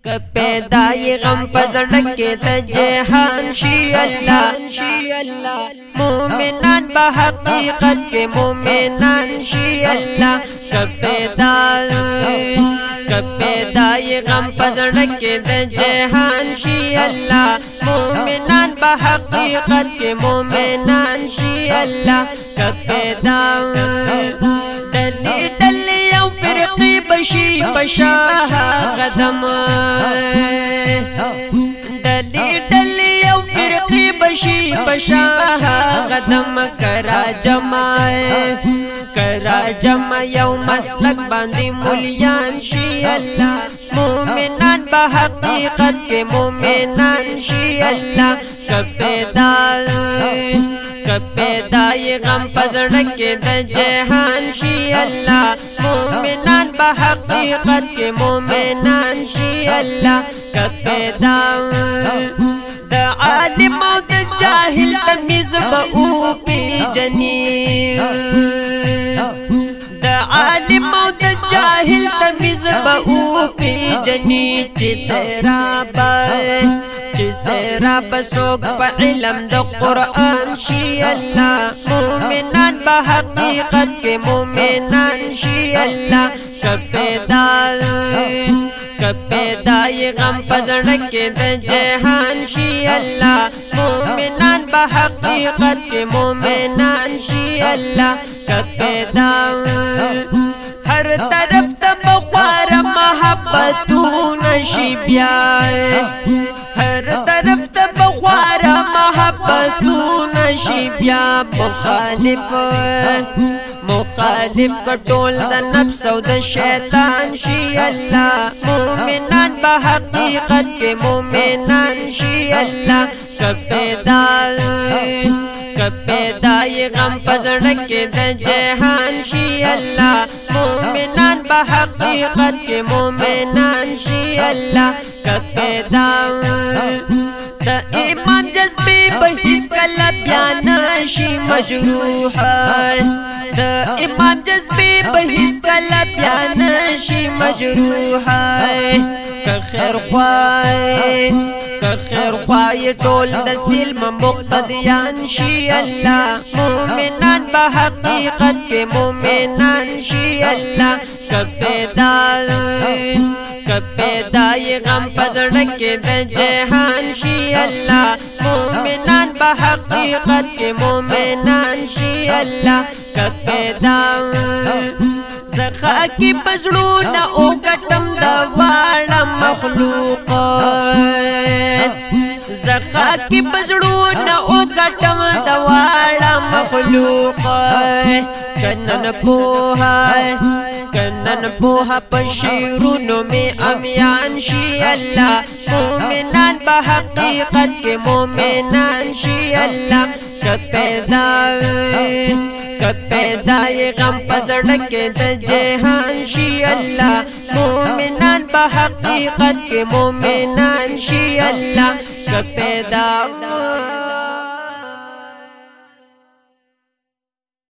پیدای غم پزړه کې د جهان شي الله مومنان په حقیقت کې مومنان شي الله پیدای غم پزړه کې د جهان شي الله مومنان په حقیقت کې مومنان شي الله دلی او فرقی بشي بشاه قدم دلی او فرقی بشي بشاه قدم کرا جمع یو مسلک باندې مولیان شي الله مومنان په حقیقت کې مومنان شي الله پیدای غم پزړه کې د جهان شي الله مومنان په حقیقت کې مومنان شي الله د عالم او د جاهل تمیز به او پیژني د عالم او د جاهل تمیز به او پیژني چې سراب سوق په علم د قرآن شي الله مومنان په حقیقت کې مومنان شي الله پیدای غم پزړه کې د جهان شي الله مومنان په حقیقت کې مومنان شي الله هر طرف ته بخوار محبتونه شي بیا هر طرف ته بخوار محبتونه شي بیا مخالف کټول د نفس او د شیطان شي الله مومنان په حقیقت کې مومنان شي الله پیدای غم پزړه کې د جهان شي الله مومنان په حقیقت کې مومنان شي الله د ایمان جذبه په هیڅ کله بیان نشي مجروح د ایمان جذبه په هیڅ کله بیان نشي مجروح که خیر خوای ټول د سلم مقتدیان شي الله مومنان په حقیقت کې مومنان شي الله پیدای غم پزړه کې د جهان شي الله مومنان په حقیقت کې مومنان شي الله زخا کی پزړونه او ګټم د واړه مخلوقات زخا کی پزړونه او ګټم د واړه مخلوقات کنن پوها پشیرونو میں امیان شي الله مومنان په حقیقت کې مومنان شي الله پیدای غم پزړه کې د جهان شي الله مومنان په حقیقت کې مومنان شي الله